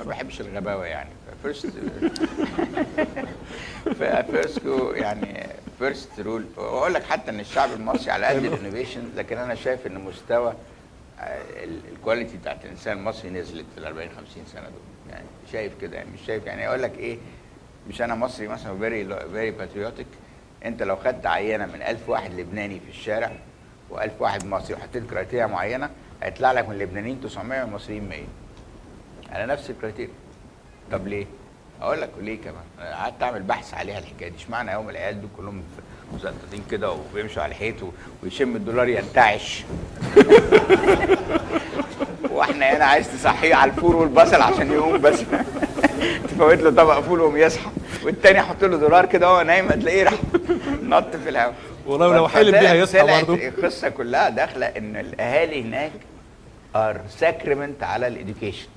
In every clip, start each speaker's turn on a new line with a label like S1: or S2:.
S1: ما بحبش الغباوه يعني. فيرست يعني فيرست رول. واقول لك حتى ان الشعب المصري على قد الانوفيشن، لكن انا شايف ان مستوى الكواليتي بتاعت الانسان المصري نزلت في ال 40 50 سنه دول. يعني شايف كده، يعني مش شايف، يعني اقول لك ايه، مش انا مصري مثلا فيري باتريوتيك. انت لو خدت عينه من 1000 واحد لبناني في الشارع و1000 واحد مصري وحطيت كرايتيريا معينه، هيطلع لك من اللبنانيين 900 والمصريين 100 على نفس الكرايتيريا. طب ليه؟ اقول لك ليه كمان. أنا قعدت اعمل بحث عليها الحكايه دي. اشمعنى يوم العيال دول كلهم مزقططين كده وبيمشوا على الحيط ويشم الدولار ينتعش واحنا هنا عايز تصحيه على الفول والبصل عشان يقوم بس تفوت له طبق فول وقوم يصحى، والتاني احط له دولار كده وهو نايم هتلاقيه راح نط في الهواء.
S2: ولو حلم بيها يصحى برضه.
S1: القصه كلها داخله ان الاهالي هناك ار ساكرمنت على الاديوكيشن.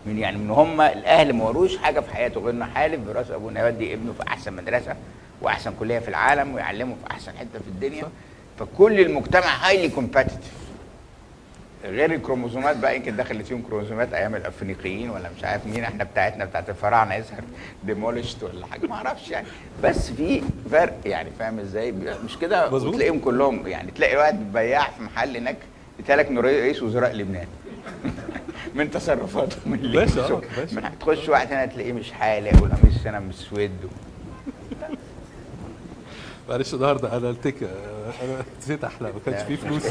S1: من هم الاهل ما وروش حاجه في حياته غير انه حالف براس ابونا يودي ابنه في احسن مدرسه واحسن كليه في العالم ويعلمه في احسن حته في الدنيا. فكل المجتمع هايلي كومباتيتيف. غير الكروموزومات بقى، يمكن دخلت فيهم كروموزومات ايام الافريقيين ولا مش عارف مين، احنا بتاعت الفراعنه يظهر ديمولشت ولا حاجه ما اعرفش يعني. بس في فرق يعني، فاهم ازاي؟ مش كده. وتلاقيهم كلهم يعني، تلاقي واحد بياع في محل هناك يتهيألك انه رئيس وزراء لبنان من تصرفاته من اللي تخش واحد هنا تلاقيه مش حالق والقميص هنا مسود
S2: معلش النهارده انا قلت لك انا نسيت احلى، ما كانش فيه فلوس